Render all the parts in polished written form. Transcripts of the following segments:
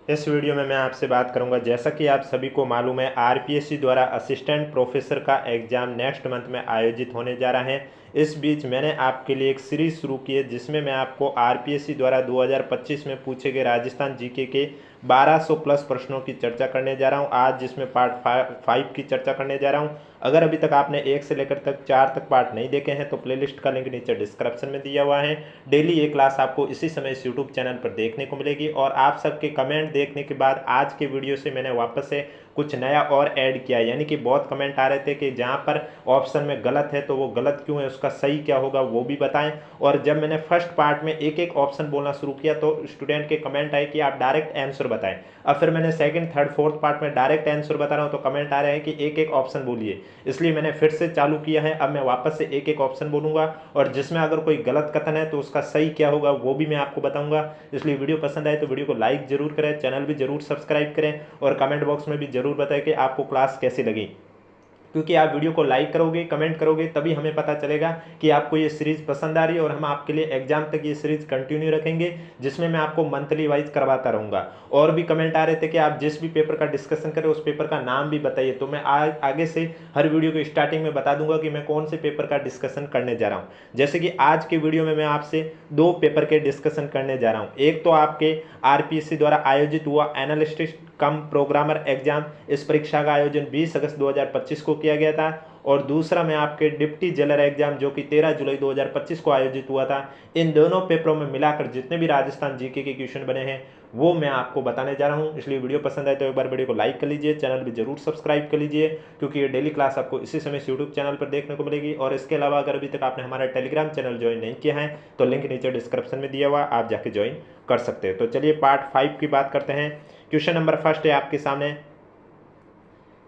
इस वीडियो में मैं आपसे बात करूंगा, जैसा कि आप सभी को मालूम है आरपीएससी द्वारा असिस्टेंट प्रोफेसर का एग्ज़ाम नेक्स्ट मंथ में आयोजित होने जा रहा है। इस बीच मैंने आपके लिए एक सीरीज़ शुरू की है जिसमें मैं आपको आरपीएससी द्वारा 2025 में पूछे गए राजस्थान जीके के 1200 प्लस प्रश्नों की चर्चा करने जा रहा हूं। आज जिसमें पार्ट 5 की चर्चा करने जा रहा हूं। अगर अभी तक आपने 1 से लेकर तक 4 तक पार्ट नहीं देखे हैं तो प्लेलिस्ट का लिंक नीचे डिस्क्रिप्शन में दिया हुआ है। डेली ये क्लास आपको इसी समय इस यूट्यूब चैनल पर देखने को मिलेगी और आप सबके कमेंट देखने के बाद आज के वीडियो से मैंने वापस से कुछ नया और ऐड किया, यानी कि बहुत कमेंट आ रहे थे कि जहाँ पर ऑप्शन में गलत है तो वो गलत क्यों है, उसका सही क्या होगा वो भी बताएं। और जब मैंने फर्स्ट पार्ट में एक एक ऑप्शन बोलना शुरू किया तो स्टूडेंट के कमेंट आए कि आप डायरेक्ट आंसर बताएं। अब फिर मैंने सेकंड थर्ड फोर्थ पार्ट में डायरेक्ट आंसर बता रहा हूँ तो कमेंट आ रहे हैं कि एक एक ऑप्शन बोलिए, इसलिए मैंने फिर से चालू किया है। अब मैं वापस से एक एक ऑप्शन बोलूंगा और जिसमें अगर कोई गलत कथन है तो उसका सही क्या होगा वो भी मैं आपको बताऊंगा। इसलिए वीडियो पसंद आए तो वीडियो को लाइक जरूर करें, चैनल भी जरूर सब्सक्राइब करें और कमेंट बॉक्स में भी जरूर बताएं कि आपको क्लास कैसी लगी, क्योंकि आप वीडियो को लाइक करोगे कमेंट करोगे तभी हमें पता चलेगा कि आपको ये सीरीज़ पसंद आ रही है। और हम आपके लिए एग्जाम तक ये सीरीज़ कंटिन्यू रखेंगे जिसमें मैं आपको मंथली वाइज करवाता रहूँगा। और भी कमेंट आ रहे थे कि आप जिस भी पेपर का डिस्कशन करें उस पेपर का नाम भी बताइए, तो मैं आगे से हर वीडियो के स्टार्टिंग में बता दूंगा कि मैं कौन से पेपर का डिस्कशन करने जा रहा हूँ। जैसे कि आज के वीडियो में मैं आपसे 2 पेपर के डिस्कशन करने जा रहा हूँ। एक तो आपके आरपीएससी द्वारा आयोजित हुआ एनालिस्ट कम प्रोग्रामर एग्जाम, इस परीक्षा का आयोजन 20 अगस्त 2025 को किया गया था। और दूसरा में आपके डिप्टी जेलर एग्जाम जो कि 13 जुलाई 2025 को आयोजित हुआ था। इन दोनों पेपरों में मिलाकर जितने भी राजस्थान जीके के क्वेश्चन बने हैं वो मैं आपको बताने जा रहा हूं। इसलिए वीडियो पसंद आए तो एक बार वीडियो को लाइक कर लीजिए, चैनल भी जरूर सब्सक्राइब कर लीजिए, क्योंकि ये डेली क्लास आपको इसी समय यूट्यूब चैनल पर देखने को मिलेगी। और इसके अलावा अगर अभी तक आपने हमारा टेलीग्राम चैनल ज्वाइन नहीं किया है तो लिंक नीचे डिस्क्रिप्शन में दिया हुआ, आप जाके ज्वाइन कर सकते हो। तो चलिए पार्ट 5 की बात करते हैं। क्वेश्चन नंबर फर्स्ट है आपके सामने,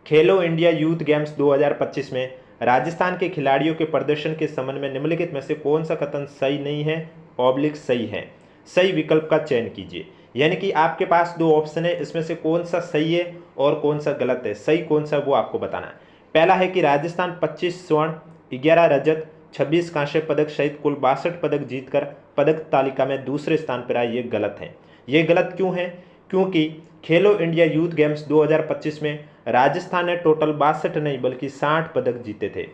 खेलो इंडिया यूथ गेम्स 2025 में राजस्थान के खिलाड़ियों के प्रदर्शन के संबंध में निम्नलिखित में से कौन सा कथन सही नहीं है ऑब्लिक सही है। सही विकल्प का चयन कीजिए। यानी कि आपके पास 2 ऑप्शन है, इसमें से कौन सा सही है और कौन सा गलत है। सही कौन सा वो आपको बताना है। पहला है कि राजस्थान 25 स्वर्ण 11 रजत 26 कांस्य पदक सहित कुल 62 पदक जीतकर पदक तालिका में दूसरे स्थान पर आए। ये गलत है। ये गलत क्यों है? क्योंकि खेलो इंडिया यूथ गेम्स 2025 में राजस्थान ने टोटल 62 नहीं बल्कि 60 पदक जीते थे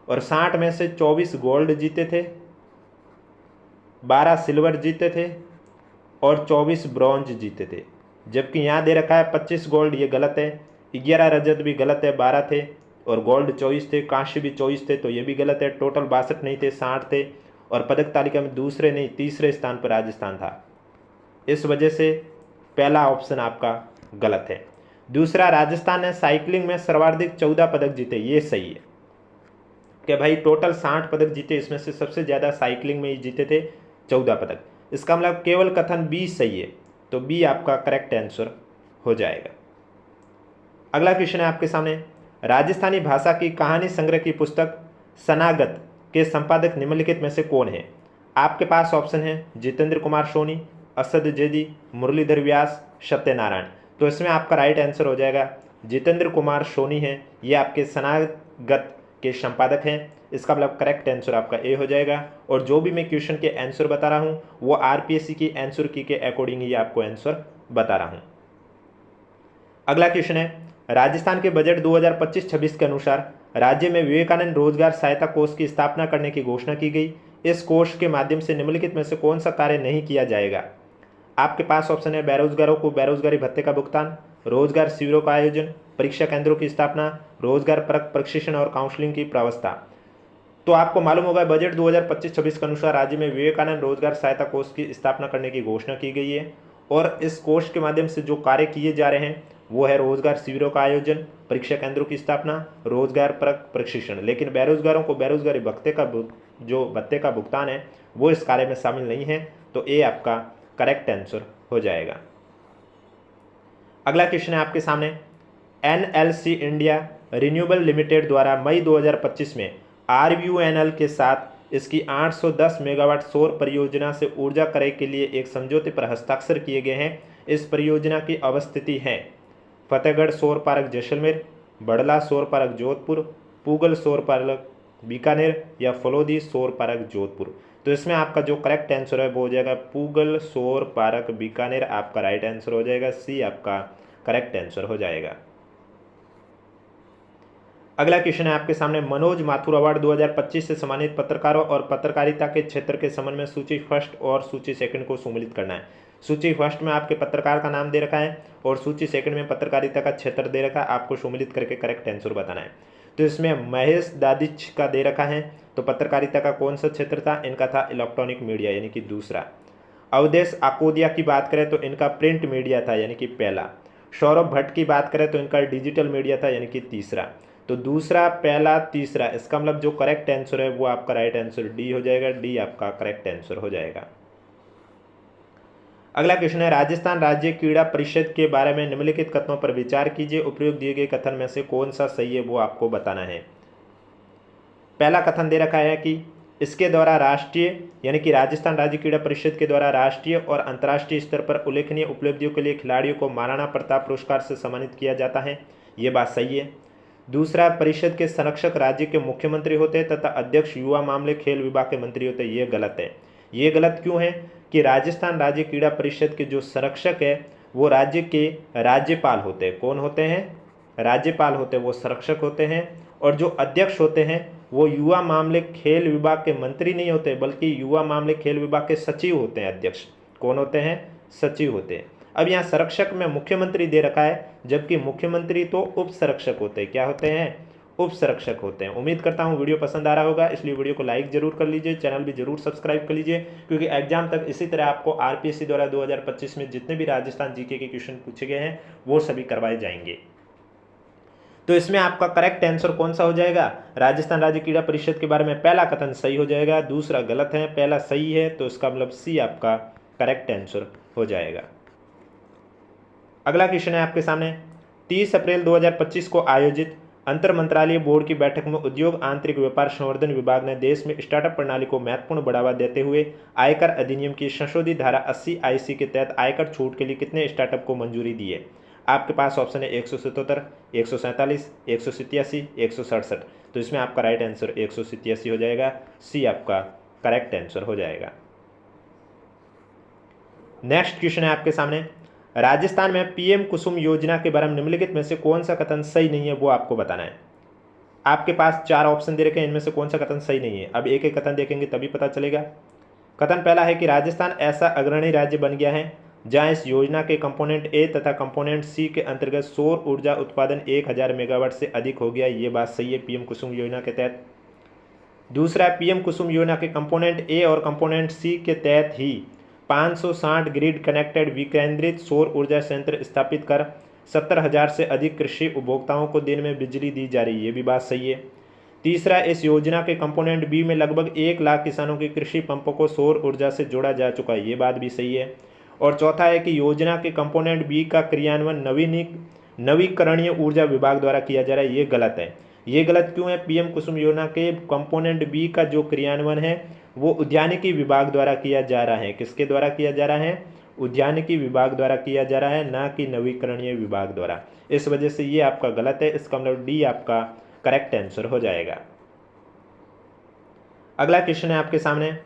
और 60 में से 24 गोल्ड जीते थे, 12 सिल्वर जीते थे और 24 ब्रॉन्ज जीते थे। जबकि यहाँ दे रखा है 25 गोल्ड, ये गलत है। 11 रजत भी गलत है, 12 थे और गोल्ड 24 थे, कांस्य भी 24 थे, तो ये भी गलत है। टोटल 62 नहीं थे, 60 थे और पदक तालिका में दूसरे नहीं तीसरे स्थान पर राजस्थान था। इस वजह से पहला ऑप्शन आपका गलत है। दूसरा, राजस्थान ने साइकिलिंग में सर्वाधिक 14 पदक जीते, ये सही है कि भाई टोटल 60 पदक जीते, इसमें से सबसे ज़्यादा साइकिलिंग में ही जीते थे 14 पदक। इसका मतलब केवल कथन बी सही है, तो बी आपका करेक्ट आंसर हो जाएगा। अगला क्वेश्चन है आपके सामने, राजस्थानी भाषा की कहानी संग्रह की पुस्तक सनागत के संपादक निम्नलिखित में से कौन है। आपके पास ऑप्शन है जितेंद्र कुमार सोनी, असद जैदी, मुरलीधर व्यास, सत्यनारायण। तो इसमें आपका राइट आंसर हो जाएगा जितेंद्र कुमार सोनी है, ये आपके सनागत के संपादक हैं। इसका मतलब करेक्ट आंसर आपका ए हो जाएगा। और जो भी मैं क्वेश्चन के आंसर बता रहा हूँ वो आरपीएससी की आंसर की के अकॉर्डिंग ही आपको आंसर बता रहा हूँ। अगला क्वेश्चन है, राजस्थान के बजट 2025-26 के अनुसार राज्य में विवेकानंद रोजगार सहायता कोष की स्थापना करने की घोषणा की गई। इस कोष के माध्यम से निम्नलिखित में से कौन सा कार्य नहीं किया जाएगा। आपके पास ऑप्शन है बेरोजगारों को बेरोजगारी भत्ते का भुगतान, रोजगार शिविरों का आयोजन, परीक्षा केंद्रों की स्थापना, रोजगार परक प्रशिक्षण और काउंसलिंग की व्यवस्था। तो आपको मालूम होगा बजट 2025-26 के अनुसार राज्य में विवेकानंद रोजगार सहायता कोष की स्थापना करने की घोषणा की गई है और इस कोष के माध्यम से जो कार्य किए जा रहे हैं वो है रोजगार शिविरों का आयोजन, परीक्षा केंद्रों की स्थापना, रोजगार परक प्रशिक्षण। लेकिन बेरोजगारों को बेरोजगारी भत्ते का भुगतान है वो इस कार्य में शामिल नहीं है, तो ये आपका करेक्ट आंसर हो जाएगा। अगला क्वेश्चन है आपके सामने, एनएलसी इंडिया रिन्यूएबल लिमिटेड द्वारा मई 2025 में आरयूएनएल के साथ इसकी 810 मेगावाट सौर परियोजना से ऊर्जा क्रय के लिए एक समझौते पर हस्ताक्षर किए गए हैं। इस परियोजना की अवस्थिति है फतेहगढ़ सौर पार्क जैसलमेर, बड़ला सौर पार्क जोधपुर, पूगल सौर पार्क बीकानेर या फलोदी सौर पार्क जोधपुर। तो इसमें आपका जो करेक्ट आंसर है वो हो जाएगा पूगल सोर पार्क बीकानेर, आपका राइट आंसर हो जाएगा, सी आपका करेक्ट आंसर हो जाएगा। अगला क्वेश्चन है आपके सामने, मनोज माथुर अवार्ड 2025 से सम्मानित पत्रकारों और पत्रकारिता के क्षेत्र के संबंध में सूची फर्स्ट और सूची सेकंड को सम्मिलित करना है। सूची फर्स्ट में आपके पत्रकार का नाम दे रखा है और सूची सेकंड में पत्रकारिता का क्षेत्र दे रखा है, आपको सम्मिलित करके करेक्ट आंसर बताना है। तो इसमें महेश दादिच का दे रखा है, तो पत्रकारिता का कौन सा क्षेत्र था, इनका था इलेक्ट्रॉनिक मीडिया यानी कि दूसरा। अवधेश आकोदिया की बात करें तो इनका प्रिंट मीडिया था यानी कि पहला। सौरभ भट्ट की बात करें तो इनका डिजिटल मीडिया था यानी कि तीसरा। तो दूसरा, पहला, तीसरा, इसका मतलब जो करेक्ट आंसर है वो आपका राइट आंसर डी हो जाएगा, डी आपका करेक्ट आंसर हो जाएगा। अगला क्वेश्चन है, राजस्थान राज्य क्रीड़ा परिषद के बारे में निम्नलिखित कथनों पर विचार कीजिए, उपयुक्त दिए गए कथन में से कौन सा सही है वो आपको बताना है। पहला कथन दे रखा है कि इसके द्वारा राष्ट्रीय यानी कि राजस्थान राज्य क्रीड़ा परिषद के द्वारा राष्ट्रीय और अंतर्राष्ट्रीय स्तर पर उल्लेखनीय उपलब्धियों के लिए खिलाड़ियों को महाराणा प्रताप पुरस्कार से सम्मानित किया जाता है, ये बात सही है। दूसरा, परिषद के संरक्षक राज्य के मुख्यमंत्री होते हैं तथा अध्यक्ष युवा मामले खेल विभाग के मंत्री होते हैं, ये गलत है। ये गलत क्यों है कि राजस्थान राज्य क्रीड़ा परिषद के जो संरक्षक है वो राज्य के राज्यपाल होते हैं। कौन होते हैं? राज्यपाल होते हैं, वो संरक्षक होते हैं। और जो अध्यक्ष होते हैं वो युवा मामले खेल विभाग के मंत्री नहीं होते बल्कि युवा मामले खेल विभाग के सचिव होते हैं। अध्यक्ष कौन होते हैं? सचिव होते हैं। अब यहाँ संरक्षक में मुख्यमंत्री दे रखा है, जबकि मुख्यमंत्री तो उप संरक्षक होते हैं। क्या होते हैं? उप संरक्षक होते हैं। उम्मीद करता हूँ वीडियो पसंद आ रहा होगा, इसलिए वीडियो को लाइक जरूर कर लीजिए, चैनल भी जरूर सब्सक्राइब कर लीजिए, क्योंकि एग्जाम तक इसी तरह आपको आरपीएससी द्वारा 2025 में जितने भी राजस्थान जीके के क्वेश्चन पूछे गए हैं वो सभी करवाए जाएंगे। तो इसमें आपका करेक्ट आंसर कौन सा हो जाएगा? राजस्थान राज्य क्रीड़ा परिषद के बारे में पहला कथन सही हो जाएगा, दूसरा गलत है, पहला सही है, तो इसका मतलब सी आपका करेक्ट आंसर हो जाएगा। अगला क्वेश्चन है आपके सामने, 30 अप्रैल 2025 को आयोजित अंतर मंत्रालय बोर्ड की बैठक में उद्योग आंतरिक व्यापार संवर्धन विभाग ने देश में स्टार्टअप प्रणाली को महत्वपूर्ण बढ़ावा देते हुए आयकर अधिनियम की संशोधित धारा 80 IC के तहत आयकर छूट के लिए कितने स्टार्टअप को मंजूरी दी है? आपके पास ऑप्शन है 177, 147, 187, 167। तो इसमें आपका राइट आंसर 187 हो जाएगा, सी आपका करेक्ट आंसर हो जाएगा। नेक्स्ट क्वेश्चन है आपके सामने, राजस्थान में पीएम कुसुम योजना के बारे में निम्नलिखित में से कौन सा कथन सही नहीं है वो आपको बताना है। आपके पास 4 ऑप्शन दे रखे हैं, इनमें से कौन सा कथन सही नहीं है। अब एक एक कथन देखेंगे तभी पता चलेगा। कथन पहला है कि राजस्थान ऐसा अग्रणी राज्य बन गया है जहां इस योजना के कंपोनेंट ए तथा कंपोनेंट सी के अंतर्गत सौर ऊर्जा उत्पादन 1000 मेगावाट से अधिक हो गया, ये बात सही है पीएम कुसुम योजना के तहत। दूसरा, पीएम कुसुम योजना के कंपोनेंट ए और कंपोनेंट सी के तहत ही 560 ग्रिड कनेक्टेड विकेंद्रित सौर ऊर्जा संयंत्र स्थापित कर 70,000 से अधिक कृषि उपभोक्ताओं को दिन में बिजली दी जा रही है, ये भी बात सही है। तीसरा, इस योजना के कंपोनेंट बी में लगभग 1 लाख किसानों के कृषि पंपों को सौर ऊर्जा से जोड़ा जा चुका है, ये बात भी सही है। और चौथा है कि योजना के कंपोनेंट बी का क्रियान्वयन नवीकरणीय ऊर्जा विभाग द्वारा किया जा रहा है, ये गलत है। ये गलत क्यों है? पीएम कुसुम योजना के कंपोनेंट बी का जो क्रियान्वयन है वो उद्यानिकी विभाग द्वारा किया जा रहा है। किसके द्वारा किया जा रहा है? उद्यानिकी विभाग द्वारा किया जा रहा है, ना कि नवीकरणीय विभाग द्वारा। इस वजह से ये आपका गलत है, इसका मतलब डी आपका करेक्ट आंसर हो जाएगा। अगला क्वेश्चन है आपके सामने,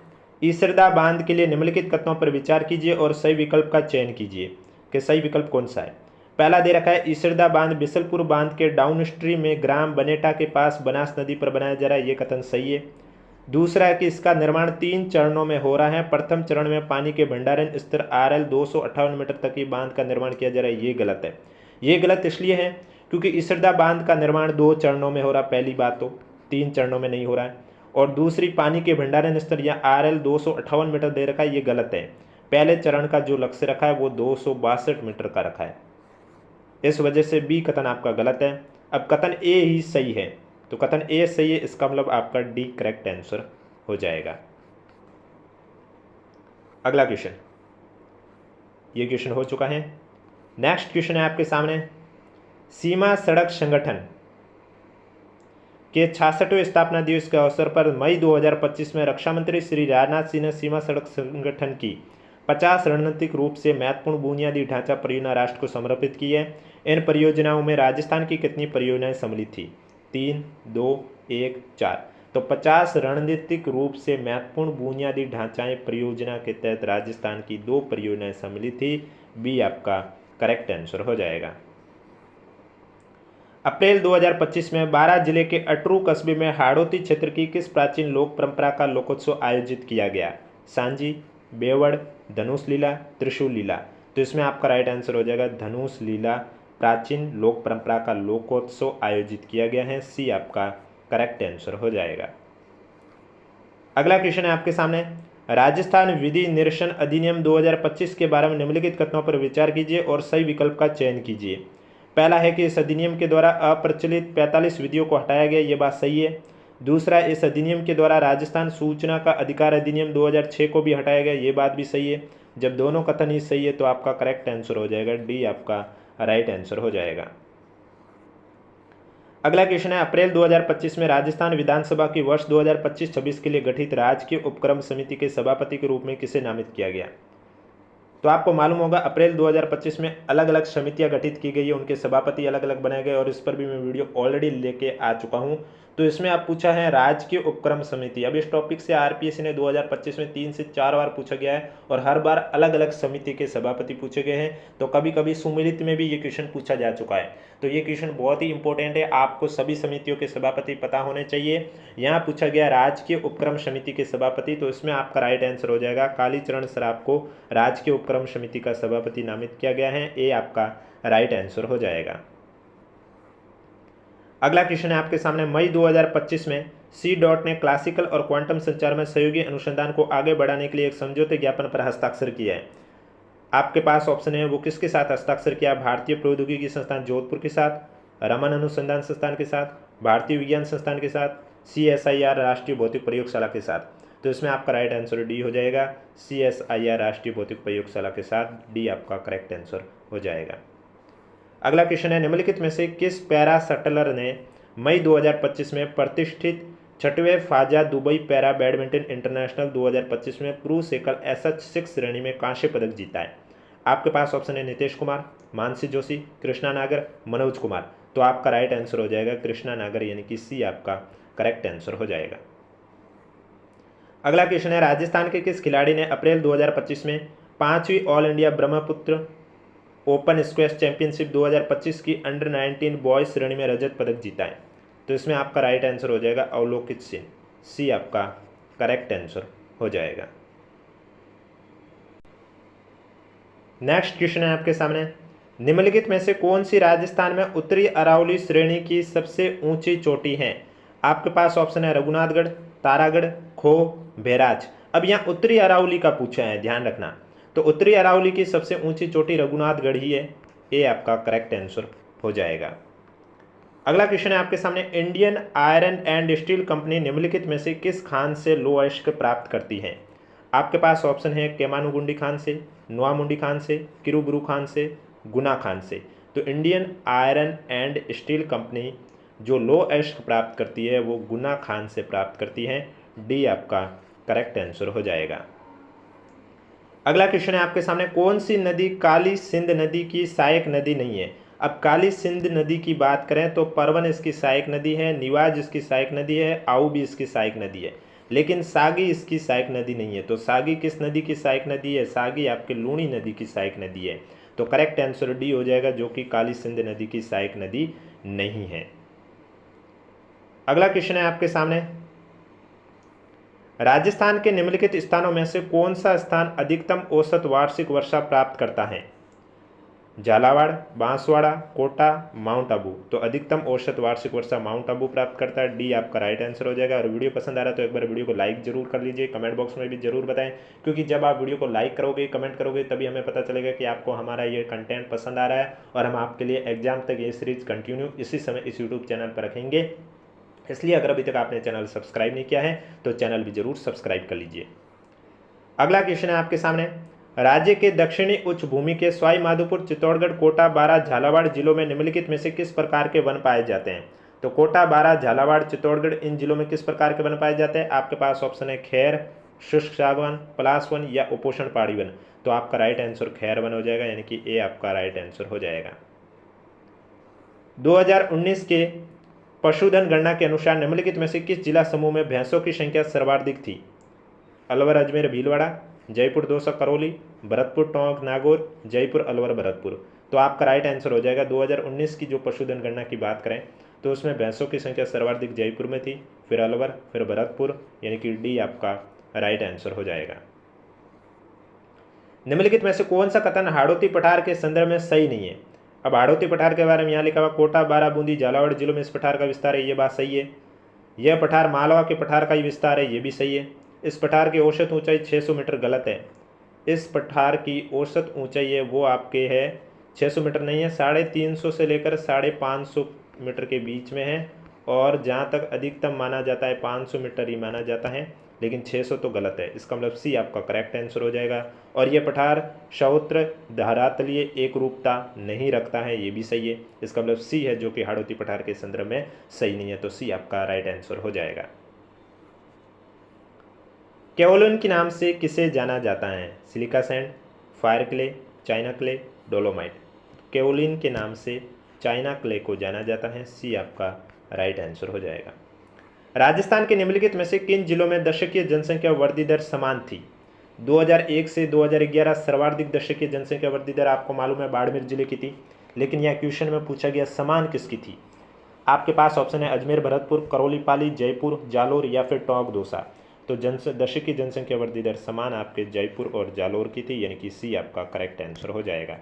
ईसरदा बांध के लिए निम्नलिखित कथनों पर विचार कीजिए और सही विकल्प का चयन कीजिए कि सही विकल्प कौन सा है। पहला दे रखा है, ईसरदा बांध बिसलपुर बांध के डाउनस्ट्रीम में ग्राम बनेटा के पास बनास नदी पर बनाया जा रहा है, ये कथन सही है। दूसरा है कि इसका निर्माण 3 चरणों में हो रहा है। प्रथम चरण में पानी के भंडारण स्तर RL 258 मीटर तक की बांध का निर्माण किया जा रहा है, ये गलत है। ये गलत इसलिए है क्योंकि ईसरदा बांध का निर्माण 2 चरणों में हो रहा है, पहली बात तो 3 चरणों में नहीं हो रहा है। और दूसरी, पानी के भंडारण स्तर या RL 258 मीटर दे रखा है, ये गलत है। पहले चरण का जो लक्ष्य रखा है वो 262 मीटर का रखा है, इस वजह से बी कथन आपका गलत है। अब कथन ए ही सही है, तो कथन ए सही है, इसका मतलब आपका डी करेक्ट आंसर हो जाएगा। अगला क्वेश्चन, ये क्वेश्चन हो चुका है। नेक्स्ट क्वेश्चन है आपके सामने, सीमा सड़क संगठन के 66वें स्थापना दिवस के अवसर पर मई 2025 में रक्षा मंत्री श्री राजनाथ सिंह ने सीमा सड़क संगठन की 50 रणनीतिक रूप से महत्वपूर्ण बुनियादी ढांचा परियोजना राष्ट्र को समर्पित की है। इन परियोजनाओं में राजस्थान की कितनी परियोजनाएं सम्मिलित थी? 3, 2, 1, 4। तो 50 रणनीतिक रूप से महत्वपूर्ण बुनियादी ढांचाएं परियोजना के तहत राजस्थान की 2 परियोजनाएं सम्मिलित थी। बी आपका करेक्ट आंसर हो जाएगा। अप्रैल 2025 में बारां जिले के अटरू कस्बे में हाड़ौती क्षेत्र की किस प्राचीन लोक परंपरा का लोकोत्सव आयोजित किया गया? सांजी, बेवड़, धनुष लीला, त्रिशूल लीला। तो इसमें आपका राइट आंसर हो जाएगा धनुष लीला प्राचीन लोक परंपरा का लोकोत्सव आयोजित किया गया है। सी आपका करेक्ट आंसर हो जाएगा। अगला क्वेश्चन है आपके सामने, राजस्थान विधि निरसन अधिनियम 2025 के बारे में निम्नलिखित कथनों पर विचार कीजिए और सही विकल्प का चयन कीजिए। पहला है कि इस अधिनियम के द्वारा अप्रचलित 45 विधियों को हटाया गया, ये बात सही है। दूसरा, इस अधिनियम के द्वारा राजस्थान सूचना का अधिकार अधिनियम 2006 को भी हटाया गया, ये बात भी सही है। जब दोनों कथन ही सही है तो आपका करेक्ट आंसर हो जाएगा, डी आपका राइट आंसर हो जाएगा। अगला क्वेश्चन है, अप्रैल 2025 में राजस्थान विधानसभा की वर्ष 2025-26 के लिए गठित राजकीय उपक्रम समिति के सभापति के रूप में किसे नामित किया गया? तो आपको मालूम होगा अप्रैल 2025 में अलग अलग समितियां गठित की गई है, उनके सभापति अलग अलग बनाए गए और इस पर भी मैं वीडियो ऑलरेडी लेके आ चुका हूं। तो इसमें आप पूछा है राजकीय उपक्रम समिति। अब इस टॉपिक से आरपीएससी ने 2025 में 3 से 4 बार पूछा गया है और हर बार अलग अलग समिति के सभापति पूछे गए हैं। तो कभी कभी सुमिलित में भी ये क्वेश्चन पूछा जा चुका है। तो ये क्वेश्चन बहुत ही इंपॉर्टेंट है, आपको सभी समितियों के सभापति पता होने चाहिए। यहाँ पूछा गया राजकीय उपक्रम समिति के सभापति, तो इसमें आपका राइट आंसर हो जाएगा कालीचरण सराफ को राजकीय उपक्रम समिति का सभापति नामित किया गया है। ए आपका राइट आंसर हो जाएगा। अगला क्वेश्चन है आपके सामने, मई 2025 में सी डॉट ने क्लासिकल और क्वांटम संचार में सहयोगी अनुसंधान को आगे बढ़ाने के लिए एक समझौते ज्ञापन पर हस्ताक्षर किया है। आपके पास ऑप्शन है वो किसके साथ हस्ताक्षर किया? भारतीय प्रौद्योगिकी संस्थान जोधपुर के साथ, रमन अनुसंधान संस्थान के साथ, भारतीय विज्ञान संस्थान के साथ, CSIR राष्ट्रीय भौतिक प्रयोगशाला के साथ। तो इसमें आपका राइट आंसर डी हो जाएगा, CSIR राष्ट्रीय भौतिक प्रयोगशाला के साथ। डी आपका करेक्ट आंसर हो जाएगा। अगला क्वेश्चन है, निम्नलिखित में से किस पैरा शटलर ने मई 2025 में प्रतिष्ठित 6वें फाजा दुबई पैरा बैडमिंटन इंटरनेशनल 2025 में पुरुष एकल SH6 श्रेणी में कांस्य पदक जीता है? आपके पास ऑप्शन है नीतीश कुमार, मानसी जोशी, कृष्णा नागर, मनोज कुमार। तो आपका राइट आंसर हो जाएगा कृष्णा नागर, यानी कि सी आपका करेक्ट आंसर हो जाएगा। अगला क्वेश्चन है, राजस्थान के किस खिलाड़ी ने अप्रैल 2025 में 5वीं all India Brahmaputra open squash championship 2025 की अंडर 19 बॉयज श्रेणी में रजत पदक जीता है? तो इसमें आपका राइट आंसर हो जाएगा अवलोकित सिंह। सी आपका करेक्ट आंसर हो जाएगा। नेक्स्ट क्वेश्चन है आपके सामने, निम्नलिखित में से कौन सी राजस्थान में उत्तरी अरावली श्रेणी की सबसे ऊंची चोटी है? आपके पास ऑप्शन है रघुनाथगढ़, तारागढ़, खो, बैराज। अब यहाँ उत्तरी अरावली का पूछा है, ध्यान रखना। तो उत्तरी अरावली की सबसे ऊंची चोटी रघुनाथगढ़ ही है। ए आपका करेक्ट आंसर हो जाएगा। अगला क्वेश्चन है आपके सामने, Indian iron and steel company निम्नलिखित में से किस खान से लौह अयस्क प्राप्त करती है? आपके पास ऑप्शन है केमानुगुंडी खान से, नोआमुंडी खान से, किरूबुरू खान से, गुना खान से। तो Indian iron and steel company जो लौह अयस्क प्राप्त करती है वो गुना खान से प्राप्त करती है। डी आपका करेक्ट आंसर हो जाएगा। अगला क्वेश्चन है आपके सामने, कौन सी नदी काली सिंध नदी की सहायक नदी नहीं है? अब काली सिंध नदी की बात करें तो परवन इसकी सहायक नदी है, निवाज इसकी सहायक नदी है, आऊ भी इसकी सहायक नदी है, लेकिन सागी इसकी सहायक नदी नहीं है। तो सागी किस नदी की सहायक नदी है? सागी आपके लूणी नदी की सहायक नदी है। तो करेक्ट आंसर डी हो जाएगा, जो कि काली सिंध नदी की सहायक नदी नहीं है। अगला क्वेश्चन है आपके सामने, राजस्थान के निम्नलिखित स्थानों में से कौन सा स्थान अधिकतम औसत वार्षिक वर्षा प्राप्त करता है? झालावाड़, बांसवाड़ा, कोटा, माउंट आबू। तो अधिकतम औसत वार्षिक वर्षा माउंट आबू प्राप्त करता है। डी आपका राइट आंसर हो जाएगा। और वीडियो पसंद आ रहा है तो एक बार वीडियो को लाइक जरूर कर लीजिए, कमेंट बॉक्स में भी जरूर बताएं, क्योंकि जब आप वीडियो को लाइक करोगे, कमेंट करोगे, तभी हमें पता चलेगा कि आपको हमारा ये कंटेंट पसंद आ रहा है और हम आपके लिए एग्जाम तक ये सीरीज कंटिन्यू इसी समय इस यूट्यूब चैनल पर रखेंगे। इसलिए अगर अभी तक आपने चैनल सब्सक्राइब नहीं किया है तो चैनल भी जरूर सब्सक्राइब कर लीजिए। अगला क्वेश्चन है आपके सामने, राज्य के दक्षिणी उच्च भूमि के सवाई माधोपुर, चित्तौड़गढ़, कोटा, बारां, झालावाड़ जिलों में निम्नलिखित में से किस प्रकार के वन पाए जाते हैं? तो कोटा, बारां, झालावाड़, चित्तौड़गढ़ इन जिलों में किस प्रकार के वन पाए जाते हैं? आपके पास ऑप्शन है खैर, शुष्क सागवान, पलास वन या उपोषण पहाड़ी वन। तो आपका राइट आंसर खैर वन हो जाएगा, यानी कि ए आपका राइट आंसर हो जाएगा। 2019 के पशुधन गणना के अनुसार निम्नलिखित में से किस जिला समूह में भैंसों की संख्या सर्वाधिक थी? अलवर, अजमेर, भीलवाड़ा, जयपुर, दौसा, करौली, भरतपुर, टोंक, नागौर, जयपुर, अलवर, भरतपुर। तो आपका राइट आंसर हो जाएगा 2019 की जो पशुधन गणना की बात करें तो उसमें भैंसों की संख्या सर्वाधिक जयपुर में थी, फिर अलवर, फिर भरतपुर, यानी कि डी आपका राइट आंसर हो जाएगा। निम्नलिखित में से कौन सा कथन हाड़ौती पठार के संदर्भ में सही नहीं है? अब हाड़ौती पठार के बारे में यहाँ लिखा हुआ कोटा, बारा, बूंदी, झालावाड़ जिलों में इस पठार का विस्तार है, ये बात सही है। यह पठार मालवा के पठार का ही विस्तार है, ये भी सही है। इस पठार की औसत ऊंचाई 600 मीटर, गलत है। इस पठार की औसत ऊंचाई है वो आपके है 600 मीटर नहीं है, 350 से लेकर 550 मीटर के बीच में है, और जहाँ तक अधिकतम माना जाता है 500 मीटर ही माना जाता है, लेकिन 600 तो गलत है। इसका मतलब सी आपका करेक्ट आंसर हो जाएगा। और ये पठार श्रोत्र धरातलीय एक रूपता नहीं रखता है, ये भी सही है। इसका मतलब सी है जो कि हाड़ौती पठार के संदर्भ में सही नहीं है, तो सी आपका राइट आंसर हो जाएगा। केओलिन के नाम से किसे जाना जाता है? Silica sand, fire clay, China clay, dolomite. Kaolin के नाम से चाइना क्ले को जाना जाता है, सी आपका राइट आंसर हो जाएगा। राजस्थान के निम्नलिखित में से किन जिलों में दशकीय जनसंख्या वृद्धि दर समान थी? 2001 से 2011 सर्वाधिक दशकीय जनसंख्या वृद्धि दर आपको मालूम है बाड़मेर जिले की थी, लेकिन यह क्वेश्चन में पूछा गया समान किसकी थी? आपके पास ऑप्शन है अजमेर, भरतपुर, करौली, पाली, जयपुर, जालोर या फिर टोंक, दौसा। तो दशकीय जनसंख्या वृद्धि दर समान आपके जयपुर और जालोर की थी, यानी कि सी आपका करेक्ट आंसर हो जाएगा।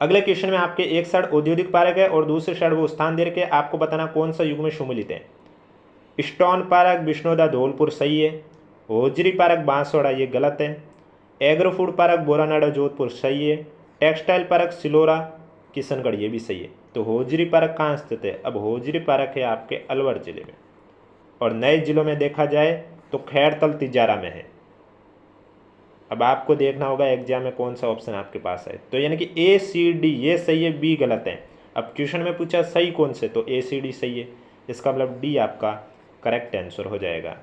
अगले क्वेश्चन में आपके एक साइड औद्योगिक पार्क है और दूसरी साइड वो स्थान दे के आपको बताना कौन सा युग में सम्मिलित है। स्टोन पार्क विष्णुदा धौलपुर सही है। होजरी पार्क बांसवाड़ा ये गलत है। Agro food park Boranada Jodhpur सही है। टेक्सटाइल पार्क सिलोरा किशनगढ़ ये भी सही है। तो होजरी पार्क कहाँ स्थित है? अब होजरी पार्क है आपके अलवर जिले में, और नए जिलों में देखा जाए तो खैरतल तिजारा में है। अब आपको देखना होगा एग्जाम में कौन सा ऑप्शन आपके पास है। तो यानी कि ए सी डी ये सही है, बी गलत है। अब क्वेश्चन में पूछा सही कौन से, तो ए सी डी सही है। इसका मतलब डी आपका करेक्ट आंसर हो जाएगा।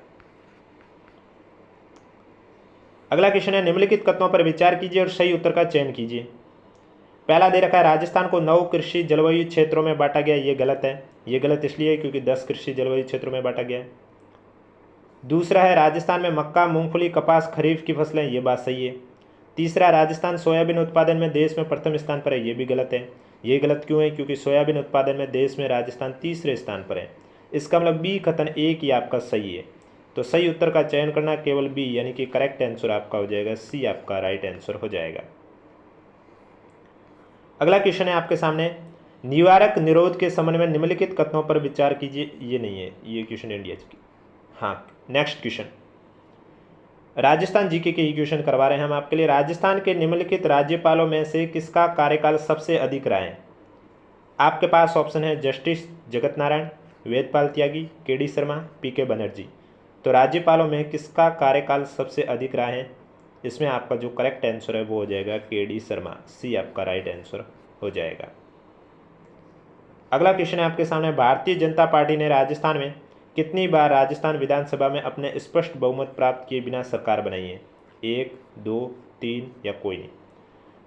अगला क्वेश्चन है निम्नलिखित कथनों पर विचार कीजिए और सही उत्तर का चयन कीजिए। पहला दे रखा है राजस्थान को 9 कृषि जलवायु क्षेत्रों में बांटा गया, ये गलत है। ये गलत इसलिए क्योंकि 10 कृषि जलवायु क्षेत्रों में बांटा गया है। दूसरा है राजस्थान में मक्का, मूंगफली, कपास खरीफ की फसलें, ये बात सही है। तीसरा राजस्थान सोयाबीन उत्पादन में देश में प्रथम स्थान पर है, ये भी गलत है। ये गलत क्यों है? क्योंकि सोयाबीन उत्पादन में देश में राजस्थान तीसरे स्थान पर है। इसका मतलब बी कथन एक ही आपका सही है। तो सही उत्तर का चयन करना केवल बी, यानी कि करेक्ट आंसर आपका हो जाएगा सी आपका राइट आंसर हो जाएगा। अगला क्वेश्चन है आपके सामने निवारक निरोध के संबंध में निम्नलिखित कथनों पर विचार कीजिए। ये नहीं है, ये क्वेश्चन इंडिया की। हाँ, नेक्स्ट क्वेश्चन राजस्थान जीके के ही क्वेश्चन करवा रहे हैं हम आपके लिए। राजस्थान के निम्नलिखित राज्यपालों में से किसका कार्यकाल सबसे अधिक रहा है? आपके पास ऑप्शन है जस्टिस जगत नारायण, वेदपाल त्यागी, के डी शर्मा, पी के बनर्जी। तो राज्यपालों में किसका कार्यकाल सबसे अधिक रहा है? इसमें आपका जो करेक्ट आंसर है वो हो जाएगा के डी शर्मा, सी आपका राइट आंसर हो जाएगा। अगला क्वेश्चन है आपके सामने भारतीय जनता पार्टी ने राजस्थान में कितनी बार राजस्थान विधानसभा में अपने स्पष्ट बहुमत प्राप्त किए बिना सरकार बनाई है? 1, 2, 3 या कोई नहीं।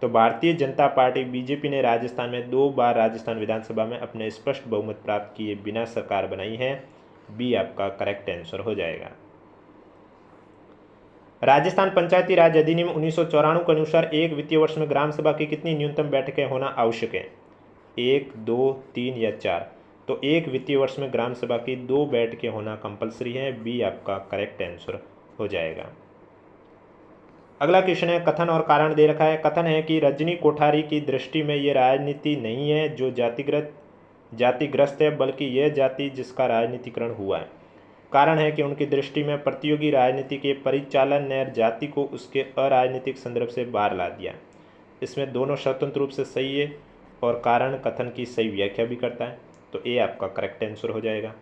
तो भारतीय जनता पार्टी बीजेपी ने राजस्थान में 2 बार राजस्थान विधानसभा में अपने स्पष्ट बहुमत प्राप्त किए बिना सरकार बनाई है, बी आपका करेक्ट आंसर हो जाएगा। राजस्थान पंचायती राज अधिनियम 1994 के अनुसार एक वित्तीय वर्ष में ग्राम सभा की कितनी न्यूनतम बैठकें होना आवश्यक है? 1, 2, 3 या 4। तो एक वित्तीय वर्ष में ग्राम सभा की 2 बैठकें होना कंपलसरी है, बी आपका करेक्ट आंसर हो जाएगा। अगला क्वेश्चन है कथन और कारण दे रखा है। कथन है कि रजनी कोठारी की दृष्टि में ये राजनीति नहीं है जो जातिग्रस्त है, बल्कि यह जाति जिसका राजनीतिकरण हुआ है। कारण है कि उनकी दृष्टि में प्रतियोगी राजनीति के परिचालन ने जाति को उसके अराजनीतिक संदर्भ से बाहर ला दिया। इसमें दोनों स्वतंत्र रूप से सही है और कारण कथन की सही व्याख्या भी करता है, तो ए आपका करेक्ट आंसर हो जाएगा।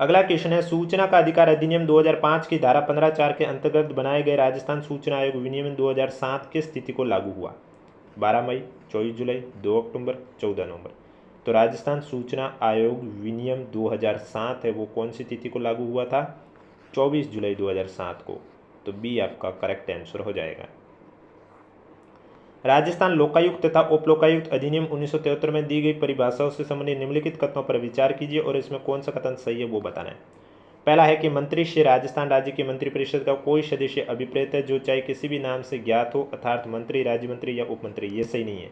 अगला क्वेश्चन है सूचना का अधिकार अधिनियम 2005 की धारा 15(4) के अंतर्गत बनाए गए राजस्थान सूचना आयोग विनियमन 2007 किस तिथि को लागू हुआ? 12 मई, 24 जुलाई, 2 अक्टूबर, 14 नवंबर। तो राजस्थान सूचना आयोग विनियम 2007 है वो कौन सी तिथि को लागू हुआ था? 24 जुलाई 2007 को। तो बी आपका करेक्ट आंसर हो जाएगा। राजस्थान लोकायुक्त तथा उप लोकायुक्त अधिनियम 1973 में दी गई परिभाषाओं से संबंधित निम्नलिखित कथनों पर विचार कीजिए और इसमें कौन सा कथन सही है वो बताना है। पहला है कि मंत्री से राजस्थान राज्य की मंत्रिपरिषद का कोई सदस्य अभिप्रेत है जो चाहे किसी भी नाम से ज्ञात हो, अर्थात मंत्री, राज्य मंत्री या उप मंत्री। ये सही नहीं है।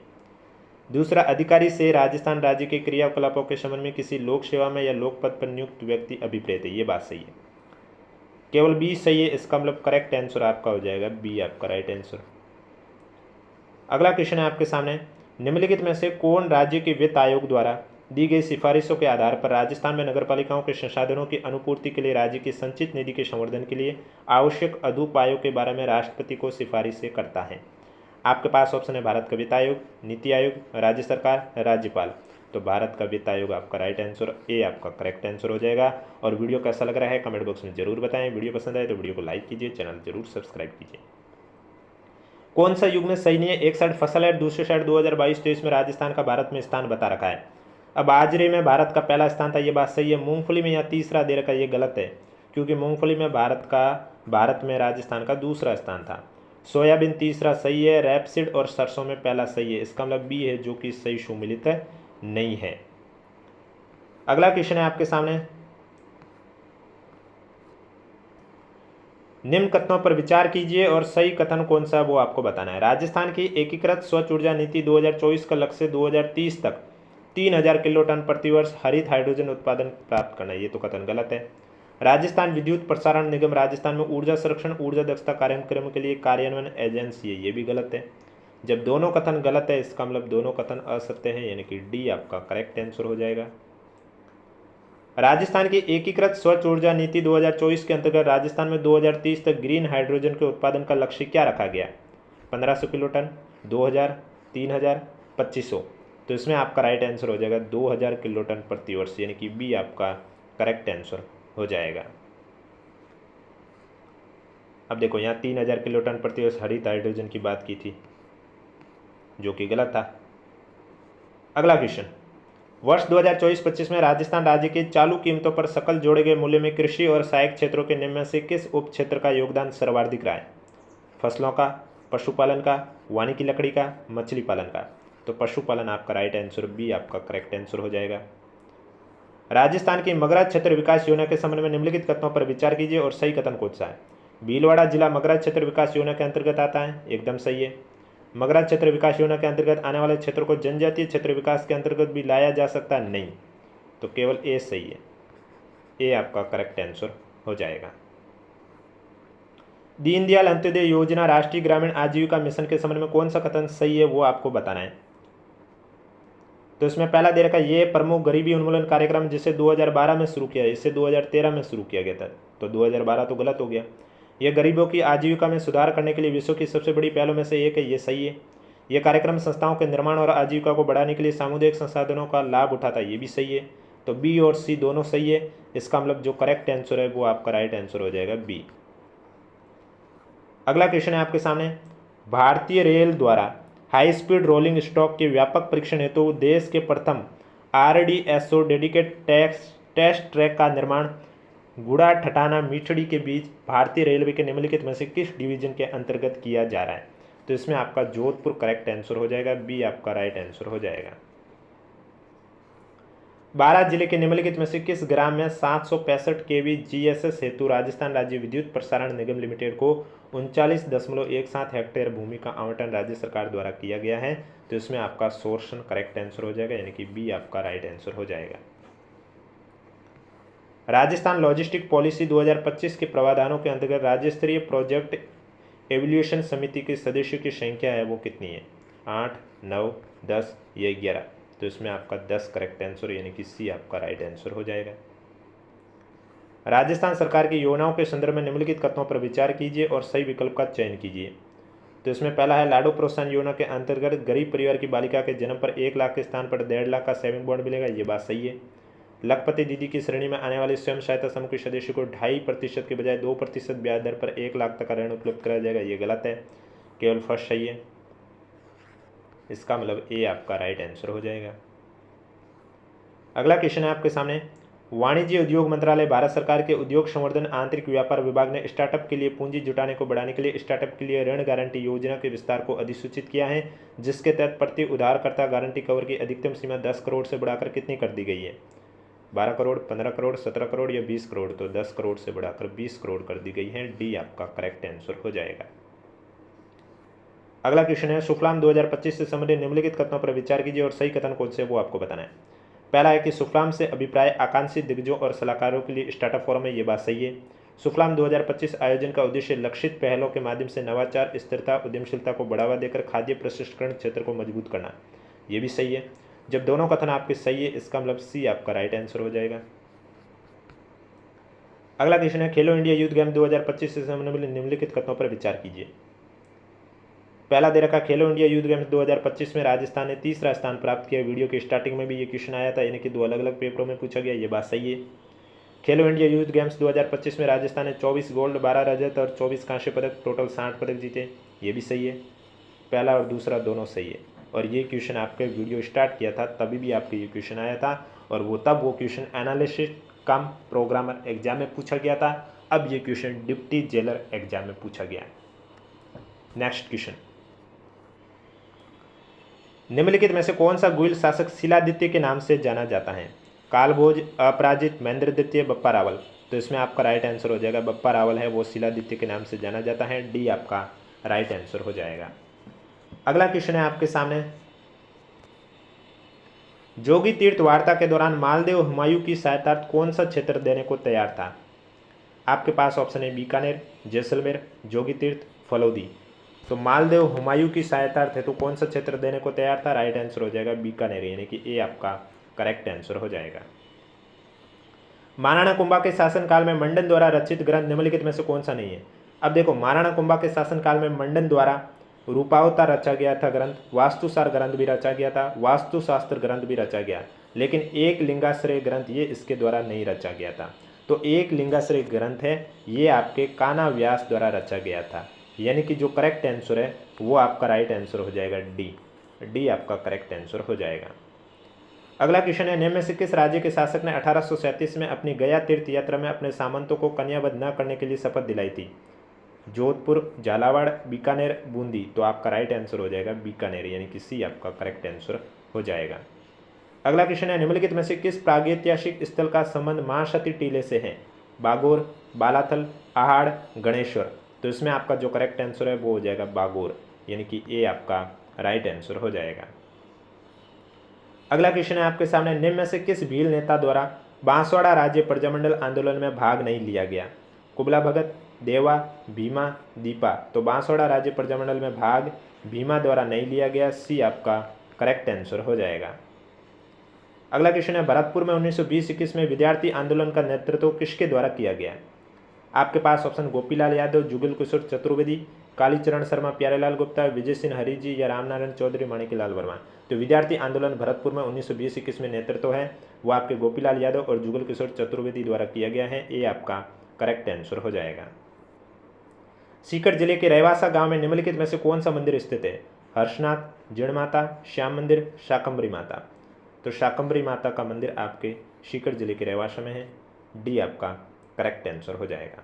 दूसरा, अधिकारी से राजस्थान राज्य के क्रियाकलापों के संबंध में किसी लोक सेवा में या लोक पद पर नियुक्त व्यक्ति अभिप्रेत है। ये बात सही है। केवल बी सही है। इसका मतलब करेक्ट आंसर आपका हो जाएगा बी, आपका राइट आंसर। अगला क्वेश्चन है आपके सामने, निम्नलिखित में से कौन राज्य के वित्त आयोग द्वारा दी गई सिफारिशों के आधार पर राजस्थान में नगरपालिकाओं के संसाधनों की अनुपूर्ति के लिए राज्य की संचित निधि के संवर्धन के लिए आवश्यक अदुपायों के बारे में राष्ट्रपति को सिफारिशें करता है। आपके पास ऑप्शन है भारत का वित्त आयोग, नीति आयोग, राज्य सरकार, राज्यपाल। तो भारत का वित्त आयोग आपका राइट आंसर, ए आपका करेक्ट आंसर हो जाएगा। और वीडियो कैसा लग रहा है कमेंट बॉक्स में जरूर बताएं। वीडियो पसंद आए तो वीडियो को लाइक कीजिए, चैनल जरूर सब्सक्राइब कीजिए। कौन सा युग में सही नहीं है? एक साइड फसल है, दूसरी साइड 2022-23 में राजस्थान का भारत में स्थान बता रखा है। अब बाजरे में भारत का पहला स्थान था, ये बात सही है। मूंगफली में यहाँ तीसरा दे रखा है, ये गलत है, क्योंकि मूंगफली में भारत में राजस्थान का दूसरा स्थान था। सोयाबीन तीसरा सही है, रैपसीड और सरसों में पहला सही है। इसका मतलब बी है, जो कि सही सुमिलित नहीं है। अगला क्वेश्चन है आपके सामने, निम्न कथनों पर विचार कीजिए और सही कथन कौन सा है वो आपको बताना है। राजस्थान की एकीकृत स्वच्छ ऊर्जा नीति 2024 का लक्ष्य 2030 तक 3000 किलो टन प्रतिवर्ष हरित हाइड्रोजन उत्पादन प्राप्त करना है। ये तो कथन गलत है। राजस्थान विद्युत प्रसारण निगम राजस्थान में ऊर्जा संरक्षण ऊर्जा दक्षता कार्यक्रम के लिए कार्यान्वयन एजेंसी है। ये भी गलत है। जब दोनों कथन गलत है इसका मतलब दोनों कथन असत्य हैं, यानी कि डी आपका करेक्ट आंसर हो जाएगा। राजस्थान की एकीकृत स्वच्छ ऊर्जा नीति 2024 के अंतर्गत राजस्थान में 2030 तक ग्रीन हाइड्रोजन के उत्पादन का लक्ष्य क्या रखा गया? 1500 किलो टन, 2000, 3000, 2500। तो इसमें आपका राइट आंसर हो जाएगा 2000 किलो टन प्रति वर्ष, यानी कि बी आपका करेक्ट आंसर हो जाएगा। अब देखो यहाँ 3000 किलो टन प्रति वर्ष हरित हाइड्रोजन की बात की थी, जो कि गलत था। अगला क्वेश्चन, वर्ष 2024-25 में राजस्थान राज्य की चालू कीमतों पर सकल जोड़े गए मूल्य में कृषि और सहायक क्षेत्रों के निम्न में से किस उप क्षेत्र का योगदान सर्वाधिक रहा है? फसलों का, पशुपालन का, वानिकी लकड़ी का, मछली पालन का। तो पशुपालन आपका राइट आंसर, बी आपका करेक्ट आंसर हो जाएगा। राजस्थान की मगरा क्षेत्र विकास योजना के संबंध में निम्नलिखित कथनों पर विचार कीजिए और सही कथन कौन सा है? भीलवाड़ा जिला मगरा क्षेत्र विकास योजना के अंतर्गत आता है, एकदम सही है। मगरा क्षेत्र विकास योजना के अंतर्गत आने वाले क्षेत्रों को जनजातीय क्षेत्र विकास के अंतर्गत भी लाया जा सकता है, नहीं। तो केवल ए सही है, ए आपका करेक्ट आंसर हो जाएगा। दीनदयाल अंत्योदय योजना राष्ट्रीय ग्रामीण आजीविका मिशन के संबंध में कौन सा कथन सही है वो आपको बताना है। तो इसमें पहला दे रखा है, ये प्रमुख गरीबी उन्मूलन कार्यक्रम जिसे 2012 में शुरू किया, इसे 2013 में शुरू किया गया था। तो 2012 तो गलत हो गया। यह गरीबों की आजीविका में सुधार करने के लिए विश्व की सबसे बड़ी पहलों में से एक है, ये सही है। यह कार्यक्रम संस्थाओं के निर्माण और आजीविका को बढ़ाने के लिए सामुदायिक संसाधनों का लाभ उठाता है, ये भी सही है। तो बी और सी दोनों सही है। इसका मतलब जो करेक्ट आंसर है वो आपका राइट आंसर हो जाएगा, बी। अगला क्वेश्चन है आपके सामने, भारतीय रेल द्वारा हाई स्पीड रोलिंग स्टॉक के व्यापक परीक्षण हेतु देश के प्रथम RDSO डेडिकेट टेस्ट ट्रैक का निर्माण गुड़ा ठटाना मीठड़ी के बीच भारतीय रेलवे के निम्नलिखित में से किस डिवीजन के अंतर्गत किया जा रहा है? तो इसमें आपका जोधपुर करेक्ट आंसर हो जाएगा, बी आपका राइट आंसर हो जाएगा। 12 जिले के निम्नलिखित में से किस ग्राम में 765 kV GSS हेतु राजस्थान राज्य विद्युत प्रसारण निगम लिमिटेड को 39.17 हेक्टेयर भूमि का आवंटन राज्य सरकार द्वारा किया गया है? तो इसमें आपका सोर्शन करेक्ट आंसर हो जाएगा, यानी कि बी आपका राइट आंसर हो जाएगा। राजस्थान लॉजिस्टिक पॉलिसी 2025 के प्रावधानों के अंतर्गत राज्य स्तरीय प्रोजेक्ट एवल्यूएशन समिति के सदस्यों की संख्या है वो कितनी है? 8, 9, 10 या 11। तो इसमें आपका 10 करेक्ट आंसर, यानी कि सी आपका राइट आंसर हो जाएगा। राजस्थान सरकार की योजनाओं के संदर्भ में निम्नलिखित कथनों पर विचार कीजिए और सही विकल्प का चयन कीजिए। तो इसमें पहला है, लाडू प्रोत्साहन योजना के अंतर्गत गरीब परिवार की बालिका के जन्म पर 1 लाख के स्थान पर 1.5 लाख का सेविंग बॉन्ड मिलेगा, ये बात सही है। लखपति दीदी की श्रेणी में आने वाले स्वयं सहायता समूह के सदस्य को 2.5% के बजाय 2% ब्याज दर पर 1 लाख तक का ऋण उपलब्ध कराया जाएगा, ये गलत है, केवल फर्स्ट सही है। इसका मतलब ए आपका राइट आंसर हो जाएगा। अगला क्वेश्चन है आपके सामने, वाणिज्य उद्योग मंत्रालय भारत सरकार के उद्योग संवर्धन आंतरिक व्यापार विभाग ने स्टार्टअप के लिए पूंजी जुटाने को बढ़ाने के लिए स्टार्टअप के लिए ऋण गारंटी योजना के विस्तार को अधिसूचित किया है, जिसके तहत प्रति उधारकर्ता गारंटी कवर की अधिकतम सीमा 10 करोड़ से बढ़ाकर कितनी कर दी गई है? 12 करोड़, 15 करोड़, 17 करोड़ या 20 करोड़? तो 10 करोड़ से बढ़ाकर 20 करोड़ कर दी गई है। डी आपका करेक्ट आंसर हो जाएगा। अगला क्वेश्चन है, सुफलाम 2025 से संबंधित निम्नलिखित कथनों पर विचार कीजिए और सही कथन कौन से वो आपको बताना है। पहला है कि सुफलाम से अभिप्राय आकांक्षी दिग्गजों और सलाहकारों के लिए स्टार्टअप फोरम है, ये बात सही है। सुफलाम 2025 आयोजन का उद्देश्य लक्षित पहलों के माध्यम से नवाचार, स्थिरता, उद्यमशीलता को बढ़ावा देकर खाद्य प्रसंस्करण क्षेत्र को मजबूत करना, ये भी सही है। जब दोनों कथन आपके सही है, इसका मतलब सी आपका राइट आंसर हो जाएगा। अगला क्वेश्चन है, खेलो इंडिया यूथ गेम 2025 से संबंधित निम्नलिखित कथनों पर विचार कीजिए। पहला दे रखा, खेलो इंडिया यूथ गेम्स 2025 में राजस्थान ने तीसरा स्थान प्राप्त किया। वीडियो के स्टार्टिंग में भी ये क्वेश्चन आया था, यानी कि 2 अलग अलग पेपरों में पूछा गया, ये बात सही है। खेलो इंडिया यूथ गेम्स 2025 में राजस्थान ने 24 गोल्ड, 12 रजत और 24 कांस्य पदक, टोटल 60 पदक जीते, ये भी सही है। पहला और दूसरा दोनों सही है। और ये क्वेश्चन आपके वीडियो स्टार्ट किया था तभी भी आपके ये क्वेश्चन आया था, और वो क्वेश्चन एनालिसिस कम प्रोग्रामर एग्जाम में पूछा गया था। अब ये क्वेश्चन डिप्टी जेलर एग्जाम में पूछा गया। नेक्स्ट क्वेश्चन, निम्नलिखित में से कौन सा गुइल शासक शिलादित्य के नाम से जाना जाता है? कालभोज, अपराजित, महेंद्र द्वितीय, बप्पा रावल? तो इसमें आपका राइट आंसर हो जाएगा बप्पा रावल है, वो शिलादित्य के नाम से जाना जाता है। डी आपका राइट आंसर हो जाएगा। अगला क्वेश्चन है आपके सामने, जोगी तीर्थ वार्ता के दौरान मालदेव हुमायूं की सहायतार्थ कौन सा क्षेत्र देने को तैयार था? आपके पास ऑप्शन है बीकानेर, जैसलमेर, जोगी तीर्थ, फलौदी। तो मालदेव हुमायूं की सहायतार्थ है तो कौन सा क्षेत्र देने को तैयार था? राइट आंसर हो जाएगा बीकानेर, यानी कि ए आपका करेक्ट आंसर हो जाएगा। महाराणा कुंभा के शासनकाल में मंडन द्वारा रचित ग्रंथ निम्नलिखित में से कौन सा नहीं है? अब देखो, महाराणा कुंभा के शासनकाल में मंडन द्वारा रूपावतार रचा गया था ग्रंथ, वास्तुसार ग्रंथ भी रचा गया था, वास्तुशास्त्र ग्रंथ भी रचा गया, लेकिन एक लिंगाश्रय ग्रंथ ये इसके द्वारा नहीं रचा गया था। तो एक लिंगाश्रय ग्रंथ है, ये आपके कान्हा व्यास द्वारा रचा गया था, यानी कि जो करेक्ट आंसर है वो आपका राइट आंसर हो जाएगा डी। डी आपका करेक्ट आंसर हो जाएगा। अगला क्वेश्चन है, निम्न में से किस राज्य के शासक ने 1837 में अपनी गया तीर्थ यात्रा में अपने सामंतों को कन्याबद्ध न करने के लिए शपथ दिलाई थी? जोधपुर, झालावाड़, बीकानेर, बूंदी? तो आपका राइट आंसर हो जाएगा बीकानेर, यानी कि सी आपका करेक्ट आंसर हो जाएगा। अगला क्वेश्चन है, निम्नलिखित में से किस प्रागैतिहासिक स्थल का संबंध महासती टीले से है? बागोर, बालाथल, आहाड़, गणेश्वर? तो इसमें आपका जो करेक्ट आंसर है वो हो जाएगा बागोर, यानी कि ए आपका राइट आंसर हो जाएगा। अगला क्वेश्चन है आपके सामने, निम्न में से किस भील नेता द्वारा बांसवाड़ा राज्य प्रजामंडल आंदोलन में भाग नहीं लिया गया? कुबला भगत, देवा, भीमा, दीपा? तो बांसवाड़ा राज्य प्रजामंडल में भाग भीमा द्वारा नहीं लिया गया, सी आपका करेक्ट आंसर हो जाएगा। अगला क्वेश्चन है, भरतपुर में 1920-21 में विद्यार्थी आंदोलन का नेतृत्व किसके द्वारा किया गया? आपके पास ऑप्शन गोपीलाल यादव, जुगल किशोर चतुर्वेदी, कालीचरण शर्मा, प्यारेलाल गुप्ता, विजय सिंह हरिजी या रामनारायण चौधरी, माणिकलाल वर्मा? तो विद्यार्थी आंदोलन भरतपुर में 1920-21 में नेतृत्व है वो आपके गोपीलाल यादव और जुगल किशोर चतुर्वेदी द्वारा किया गया है, ए आपका करेक्ट आंसर हो जाएगा। सीकर जिले के रेवासा गांव में निम्नलिखित में से कौन सा मंदिर स्थित है? हर्षनाथ, जिणमाता, श्याम मंदिर, शाकंभरी माता? तो शाकंभरी माता का मंदिर आपके सीकर जिले के रेवासा में है, डी आपका करेक्ट आंसर हो जाएगा।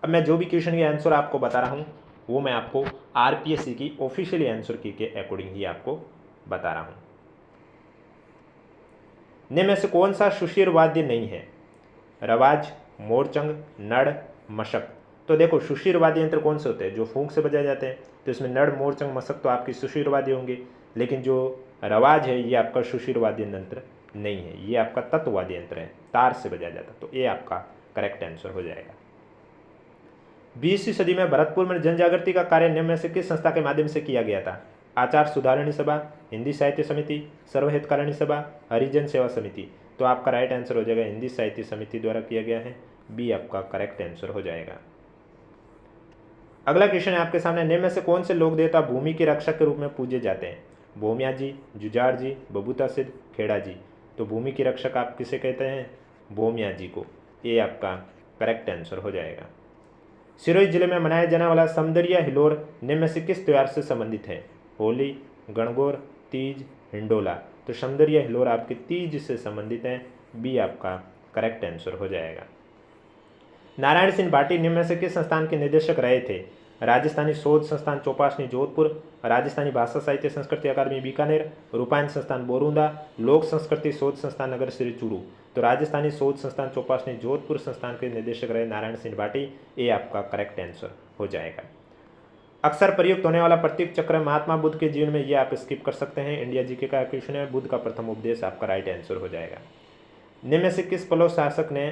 अब मैं जो भी क्वेश्चन के आंसर आपको बता रहा हूँ वो मैं आपको आरपीएससी की ऑफिशियली आंसर की के अकॉर्डिंग ही आपको बता रहा हूँ। निम्न में से कौन सा सुशीर वाद्य नहीं है? रवाज, मोरचंग, नड़, मशक? तो देखो, सुशीर वाद्य यंत्र कौन से होते हैं? जो फूंक से बजाए जाते हैं, तो इसमें नड़, मोरचंग, मशक तो आपकी सुशीर वाद्य होंगे, लेकिन जो रवाज है ये आपका सुशीर वाद्य यंत्र नहीं है, ये आपका तत्ववाद्य यंत्र है, तार से बजाया जाता है, तो ये आपका करेक्ट आंसर हो जाएगा। 20वीं सदी में भरतपुर में जन जागृति का कार्य निम्न में से किस संस्था के माध्यम से किया गया था? आचार सुधारणी सभा, हिंदी साहित्य समिति, सर्वहितकारिणी सभा, हरिजन सेवा समिति? तो आपका राइट आंसर हो जाएगा हिंदी साहित्य समिति द्वारा किया गया है, बी आपका करेक्ट आंसर हो जाएगा। अगला क्वेश्चन है आपके सामने, निम्न में से कौन से लोक देवता भूमि के रक्षक के रूप में पूजे जाते हैं? भोमिया जी, जुजार जी, बबूता सिद्ध, खेड़ा जी? तो भूमि की रक्षक आप किसे कहते हैं? भोमिया जी को, ये आपका करेक्ट आंसर हो जाएगा। सिरोही जिले में मनाया जाने वाला समदरिया हिलोर निम्न में से किस त्योहार से संबंधित है? होली, गणगौर, तीज, हिंडोला? तो समदरिया हिलोर आपके तीज से संबंधित है, बी आपका करेक्ट आंसर हो जाएगा। नारायण सिंह भाटी निम्न में से किस संस्थान के निदेशक रहे थे? राजस्थानी शोध संस्थान चौपासनी जोधपुर, राजस्थानी भाषा साहित्य संस्कृति अकादमी बीकानेर, रूपायन संस्थान बोरुंदा, लोक संस्कृति शोध संस्थान नगर श्री चूरू। तो राजस्थानी शोध संस्थान चौपासनी जोधपुर संस्थान के निदेशक रहे नारायण सिंह भाटी, ये आपका करेक्ट आंसर हो जाएगा। अक्सर प्रयुक्त होने वाला प्रतीक चक्र महात्मा बुद्ध के जीवन में ये आप स्किप कर सकते हैं। इंडिया जीके का क्वेश्चन है, बुद्ध का प्रथम उपदेश आपका राइट आंसर हो जाएगा। निम्न में से किस पल्लव शासक ने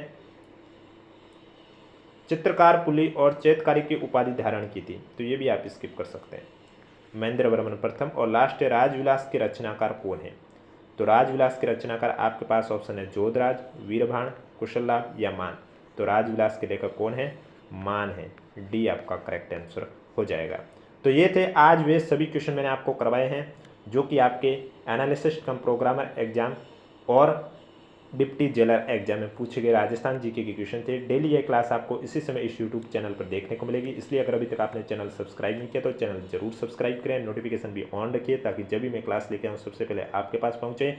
चित्रकार, पुली और चैतकारी की उपाधि धारण की थी? तो ये भी आप स्किप कर सकते हैं। महेंद्र वर्मन प्रथम। और लास्ट है, राजविलास के रचनाकार कौन है? तो राजविलास के रचनाकार आपके पास ऑप्शन है जोधराज, वीरभाण, कुशललाभ या मान। तो राजविलास के लेखक कौन है? मान है। डी आपका करेक्ट आंसर हो जाएगा। तो ये थे आज वे सभी क्वेश्चन मैंने आपको करवाए हैं जो कि आपके एनालिसिस्ट कम प्रोग्रामर एग्जाम और डिप्टी जेलर एग्जाम में पूछे गए राजस्थान जीके के क्वेश्चन थे। डेली ये क्लास आपको इसी समय इस यूट्यूब चैनल पर देखने को मिलेगी, इसलिए अगर अभी तक आपने चैनल सब्सक्राइब नहीं किया तो चैनल जरूर सब्सक्राइब करें, नोटिफिकेशन भी ऑन रखिए ताकि जब भी मैं क्लास लेके आऊँ सबसे पहले आपके पास पहुँचे।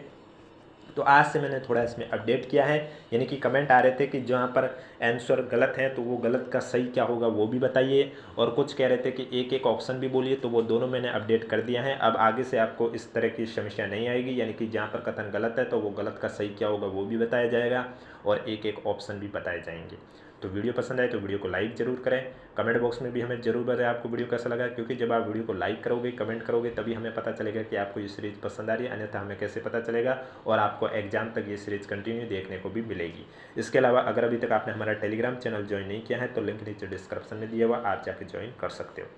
तो आज से मैंने थोड़ा इसमें अपडेट किया है, यानी कि कमेंट आ रहे थे कि जहाँ पर आंसर गलत है तो वो गलत का सही क्या होगा वो भी बताइए, और कुछ कह रहे थे कि एक एक ऑप्शन भी बोलिए, तो वो दोनों मैंने अपडेट कर दिया है। अब आगे से आपको इस तरह की समस्या नहीं आएगी, यानी कि जहाँ पर कथन गलत है तो वो गलत का सही क्या होगा वो भी बताया जाएगा और एक एक ऑप्शन भी बताए जाएंगे। तो वीडियो पसंद आए तो वीडियो को लाइक जरूर करें, कमेंट बॉक्स में भी हमें जरूर बताएं आपको वीडियो कैसा लगा, क्योंकि जब आप वीडियो को लाइक करोगे, कमेंट करोगे, तभी हमें पता चलेगा कि आपको ये सीरीज़ पसंद आ रही है, अन्यथा हमें कैसे पता चलेगा। और आपको एग्जाम तक ये सीरीज़ कंटिन्यू देखने को भी मिलेगी। इसके अलावा अगर अभी तक आपने हमारा टेलीग्राम चैनल ज्वाइन नहीं किया है तो लिंक नीचे डिस्क्रिप्शन में दिया हुआ, आप जाके ज्वाइन कर सकते हो।